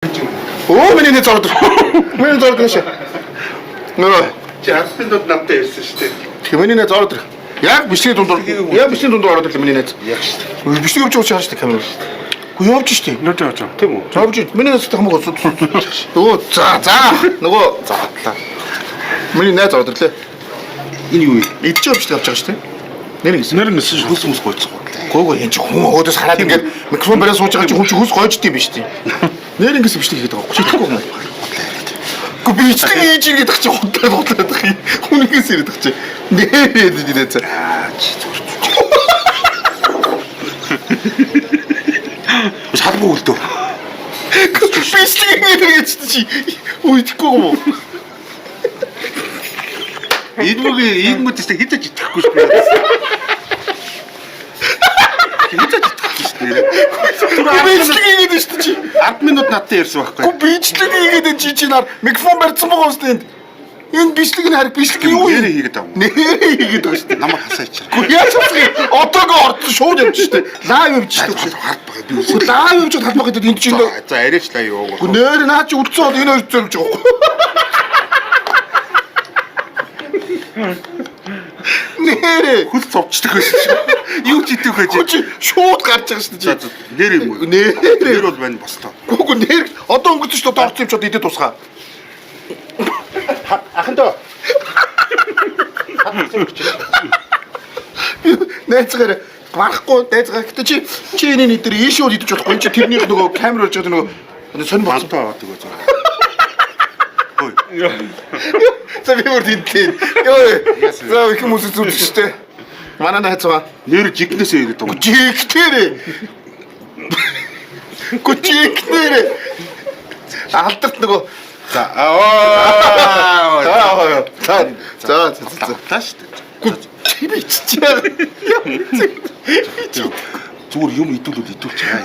Оо миний нэг зурд. Миний зурд нэшээ. Нөгөө чи хатсандууд намтай ирсэн шүү дээ. Миний нэг зурд. Яг бичгийн дунд ороод ирлээ миний нэг. Яг шүү дээ. Бичгийн явж байгаа шүү дээ камер. Гү явж штий. Нөтэ явж байгаа. Тийм үү? Явж. Миний нэг хамаг осууд. Нөгөө за. Нөгөө Заадлаа. миний найз ороод ирлээ. Энэ юу вэ? Идэж явж явж байгаа шүү дээ. Нэр нэсэн хөлс хүмүүс гойцсон. Гойго энэ ч хүн өөдөөс хараад ингээд микрофон бариад сууж байгаа чи хүн чи хөлс гойждгийм биш тийм. Нэр ингээс бичдэг хийдэг байгаа. Читгэхгүй юм. Гү бичдэг хийж иргээд тах чи хутлаад тах. Хүн ингээс ирээд тах чи. Нэрээд ирээд за. Чи зүрх. Шалбуу үлдөө. Бичдэг хийж чи. Үйдэхгүй юм уу? Энэ мөдөстэй хитэж итгэхгүй шүү дээ. Хитэж итгэхгүй шүү дээ. Бичдэг хийгээд шүү дээ чи. 10 минут надтай ярьсан байхгүй. Гү бичдэг хийгээд чи нар микрофон барьсан байгаа юм шүү дээ. Энэ бичлэг нь харин бичлэг юу юм? Нэрээ хийгээд байгаа юм. Нэрээ хийгээд байгаа шүү дээ. Намайг хасаач. Гү яаж вэ? Одоогоо орсон шууд явж шүү дээ. Лайв явж шүү дээ. Хард байгаа би. Гү лайв явж талбах гэдэг энэ чинь. За арайч лаа юу. Гү нэр наа чи үлдсэн хол энэ хоёр зөвж байгаа. Нэрээ Хөл цовчдаг байсан. Юу ч идэх гэж. чи шууд гарч байгаа шүү дээ. За нэр юм уу? Нэр Нэр бол байна бостоо. гү нэр одоо өнгөц шүү дээ орсон юм ч одоо идэ тусгаа. Ахандаа. Найзгаар гарахгүй найзгаар гэдэг чи энэ нэтэр ийшүүд идэж болохгүй энэ чи тэрнийх нөгөө камер болж байгаа нөгөө сонь болсон. Бантаа тэгээ зөө. Ой. За би бүр тэнтэй. Йоо. За их хүмүүс үзүүлж штэ. Манай найз байгаа. Нэр жигнэсээ ирээд байгаа. Жигтэрэ. Гүчигтэрэ. Алдарт нөгөө За за тааш шүү дээ. гү би чичээ. Зүгээр юм идүүлээд чаа.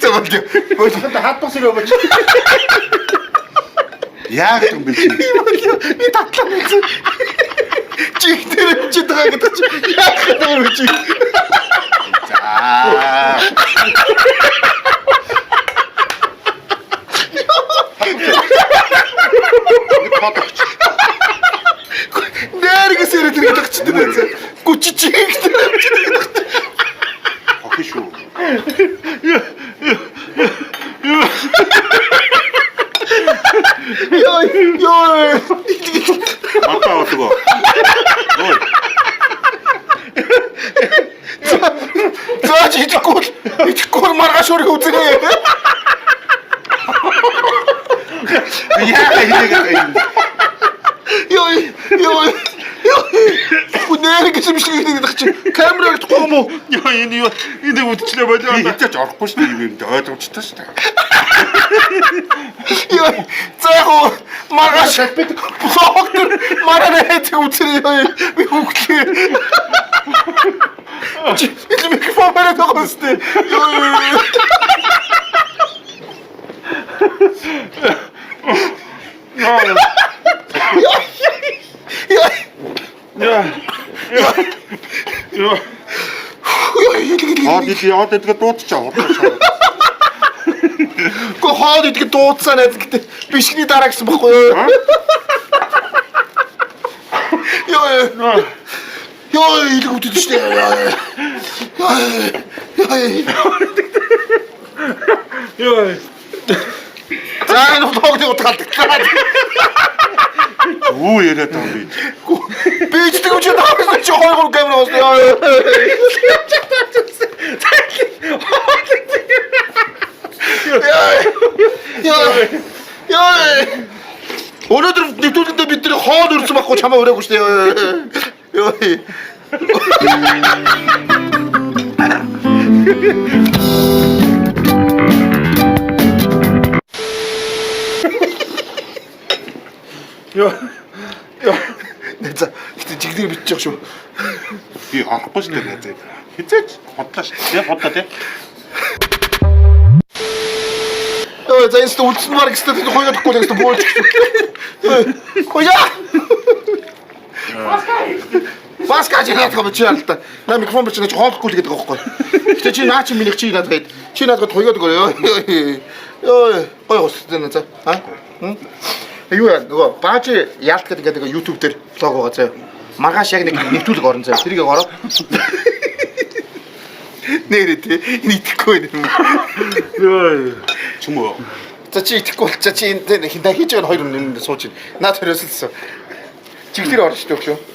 За болоо Хатбас ирээ бач. Яг юм биш. би татлаа мэдсэн. Жигтэрэ чи тагаа гэдэг чи яг гэдэг чи. За. Нэргээс ирээд ирээд тагчдаг байсан. Гүчичигтэрэ. Хохи шүү. Йой. Мапаа отгоо. Ой. За итгэхгүй маргааш өргө үзээ. Яа хийгээд Йой. Нэргээс юм шиг гэдэг чи камераг тахгүй юм уу? Яа энэ үдчлээ болоо. Хитэж орохгүй шүү дээ юм ойлгомжтой шүү дээ. Йой. За яах вэ? Маргааш доктор маргааш үзээ ёо. Би хүүхлээ. Чи микрофон бариад байгаа юм шүү дээ. Яа гэдэг дуудчихаа. Гү хаад идэх дуудсан найз гэдэг бишгний дараа гэсэн баггүй юу? Йоо идэх үтэж штэ. Йоо. За энэ фотог утгаалдаг. Юу яриад байгаа юм бэ? Би ч тэгвэл чи таасан чи хоёр камера оос. Яа. Өнөөдөр нэвтрүүлэндээ бид нэр хоол өрсөн байхгүй чамаа өрөөгүй шүү дээ. Йоо. За жигнэр бичиж шүү. Би орохгүй шүү дээ. Хизээч бодлоо шүү. Яг бодлоо тий. За энэ үлдсэн марк гэстэй хойгохгүй л гэсэн буулж. Хойя. Бас гаж яадаг юм чи яалтаа. На микрофон бичиж хоолохгүй л гэдэг байхгүй. Гэтэ чи наа чи минийх чи надад гээд. Чи надад туйгаад өгөө. Йоо. Гой устай нэ за. Аа. Юу яа нөгөө баажи яалт гэдэг нэг YouTube дээр блог байгаа заа. Маргааш яг нэг нэвтрүүлэг орон заа. Тэрийг ороо. Нэрээ тий. Нийтгэхгүй юм. Йоо. Чүмөө. За чи итгэхгүй болчаа чи энэ хинтаа хийж байгаа хоёр үнэнд сууж байна. Наад төрөөсөлсөн. Чиглэр орно шүү дээ.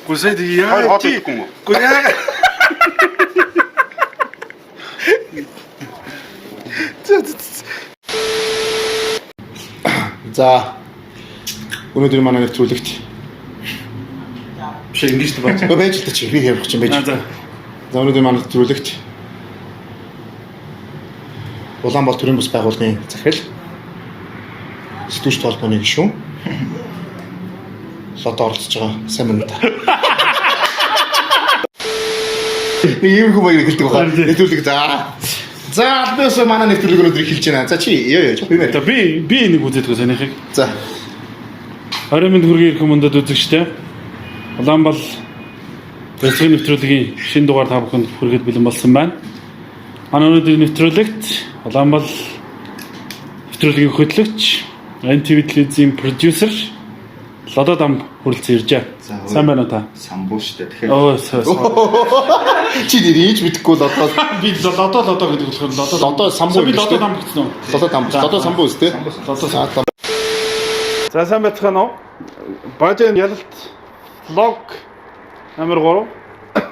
Гүсэд яа чи юм уу? Гүрээ. За. Өнөөдөр манай нэвтрүүлэгт Биш ингэж л бач. байж л та чи би ярих чинь байж. За. За өнөөдөр манай нэвтрүүлэгт Улаанбаатар төрийн бас байгууллагын захирал сэтгүүлч толгойн гишүүн лото оролцож байгаа сайн мөн та. Нэг юм хөө баяр хэлдэг байгаа. Нэвтрүүлэг за. За албаас манай нэвтрүүлэг өнөөдөр эхэлж байна. За чи ёо би мэр. За би нэг үзэдгөө санийхыг. За. 20 минут хүргийн ирэх мөндөд үзэгчтэй. Улаанбаатар бэлтгэн нэвтрүүлгийн шинэ дугаар та бүхэнд хүргэж бэлэн болсон байна. Манай өнөөдрийн нэвтрүүлэгт Улаанбаатар нэвтрүүлгийн хөтлөгч, NTV телевизийн продюсер Лодо дам хүрэлцэн иржээ. Сайн байна уу та? Самбуу штэ. Тэгэхээр Оо Чи нэрийж мэдэхгүй л одоо би лодо гэдэг болохоор лодо самбуу би лодо дам гэсэн үү? лодо самбуу үстэй. За сайн байцгаана уу? Бажен ялалт влог номер 3.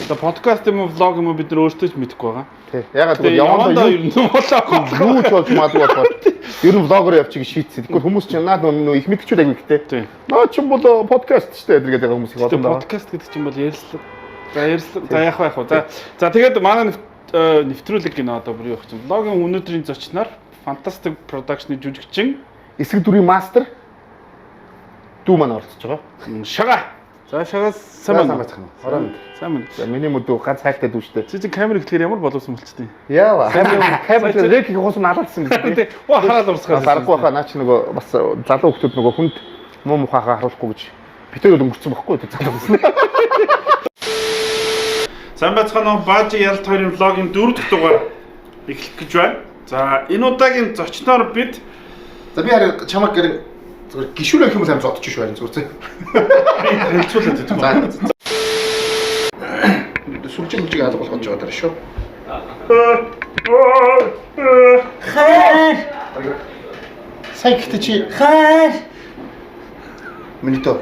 За подкаст юм уу влог юм уу бид нар өөрсдөө ч мэдэхгүй байгаа. Тий. Ягаад гэвэл Явандаа явандаа ер нь болоо. юу ч болж магадгүй болохоор ер нь влогоор явчих шийдсэн. Тэгэхгүй хүмүүс чинь наад нөө их мэдчихүүд аягүй ихтэй. Тий. Наа ч юм бол подкаст ч гэдэг байгаа хүмүүс их Тэгээ олон байна. подкаст гэдэг чинь бол ярилцлага. За ярилцлага. За яах вэ? За тэгээд манай нэвтрүүлэг гинэ одоо бүр юу явах чинь. Влогийн өнөөдрийн зочноор Fantastic Production-ы жүжигчин Эсрэг дүрийн мастер дүү маань оролцож байгаа. Шага. За шагаас сайн байна. Ороо. Сайн байна. За миний мөдөө ганц хайртай дүүштэй. Чи камер ихлэхээр ямар боловсон болчтой. Яава. Камер рекийг хоосон алалсан гэдэг. Оо хараад урсгаад. Дарахгүй хаа наа чи нөгөө бас залуу хүмүүс нөгөө хүнд муу мухаахаа харуулахгүй гэж битээр өнгөрцөн байхгүй тэр залуу хүмүүс. Сайн байцгаана уу? Баажи ялт хоёрын влогийн 4 дахь дугаар эхлэх гэж байна. За энэ удаагийн зочноор бид За би харин чамаг гэр зүгээр гişүүр гэх юм сайн зодчих шүү харин зүгээр. хэлцүүлээд байдаг. За. Сүлжээ мүлжиг алга болгож байгаа даа шүү. хайр. Сайн гэхдээ чи Хайр. минутоо.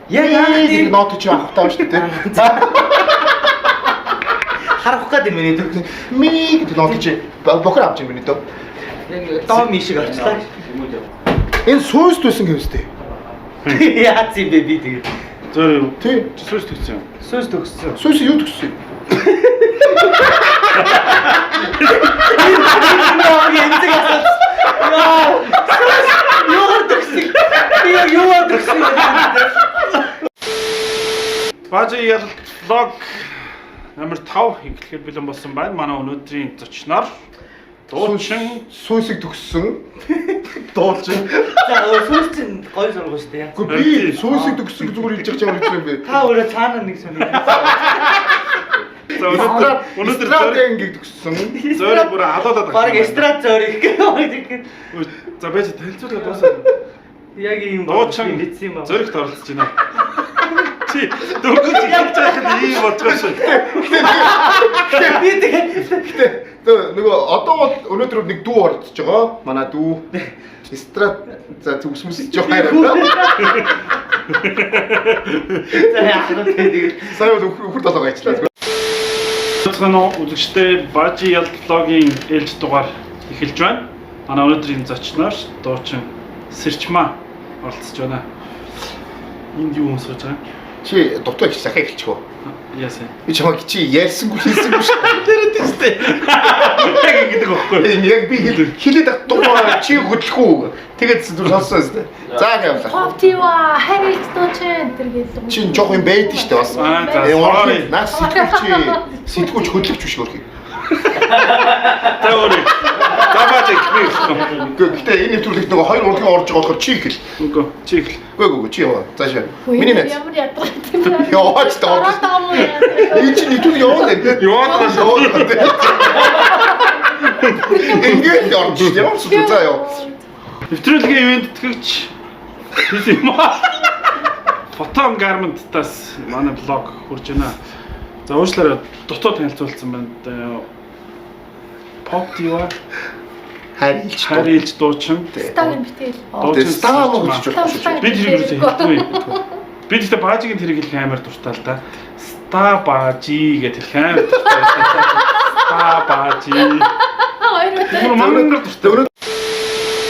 Яг нот чи авахтаа шүү дээ. харах гэдэг миний төг. Ми гэдэг нот чи бохор авч юм минутоо. Доо ми шиг авчлаа. Энэ сүүст байсан гэвстэй. Яац юм бэ би тэгээд. зөөр Тий. сүс төгсөн. Сүс төгссөн. Сүүс юу тгсэн? Юу төгссөн? Баажи ялт влог номер 5 эхлэхэд бэлэн болсон байна. Манай өнөөдрийн зочноор дуучин Сүүсийг тгсэн. Дуулчин. За сүс чинь гой сургуу шүү дээ. Гэхдээ би сүүсийг тгсэн зүгээр хэлж байгаа юм юм бэ. Та өөрөө цаана нэг сүнэ. за өнөөдөр зөрөө ингэ тгсэн. зөөр бүр алуулаад Бараг эстрад зөөрих гэх. За байж танилцуулаад дуусаад. Яг юм Дуучин битсэн юм байна. зөрөгт оролцож байна. Чи дөрөв хэлж байхад ийм бодгоо шүү. Би тэгээд Нөгөө одоо бол өнөөдөр нэг дүү оролцож байгаа. Манай дүү эстрад за зүгсмэс жоо хайраа. за яах вэ тэгээд. Сая бол өхөр толгой ажиллаа. Цэцгэн үзэгчтэй Баажи ялт влогийн ээлж дугаар эхэлж байна. Манай өнөөдрийн зочноор дуучин Сэрчмаа оролцож байна. Энд юу хүмүүс сууж байгаа? Чи дутуу их сахаа хэлчихв. Яасан. Би чамайг чи ярьсангүй хийсэнгүй шүү. Тэр тийм. Яг ингэдэг байхгүй. Яг би хэлээд ах дуу чи хөдлөхгүй. Тэгээд зүр сонссон шүү. За явлаа. Топтива харит дуучин тэр гэлээ. Чи жоох юм байд шүү бас. sorry. Наад сэтгүүлч хөдлөгч биш хөрхий. За өөрөө. За Баажи ихмээ. Гэхдээ энэ нэвтрүүлэгт нөгөө хоёр урлагийн орж байгаа болохоор чи ихэл. Үгүй чи ихэл. Үгүй чи яваа. Заашаа. Миний найз. Ямар ядраа тийм Яваач таа. Ороод байгаа юм яа. Ий чи нийтүүд яваад байна. Яваад байна. Ингээд явж ямар сүлээ заа яа. Нэвтрүүлгийн ивент тэтгэгч юм аа. Фотон гарментаас манай блог хурж байна. За уучлаарай дутуу танилцуулсан байна. Pop diva харилж дуучин. Стагийн битэл. Тэгээ стаа мөн гэж байна. Би тэрийг юусэн хэлдэггүй. Би тэгтээ баажигийн тэрийг хэлэх амар дуртай л да. Ста баажи гэх хэлэх амар дуртай. Ста баажи. Хоёр Мангар дуртай.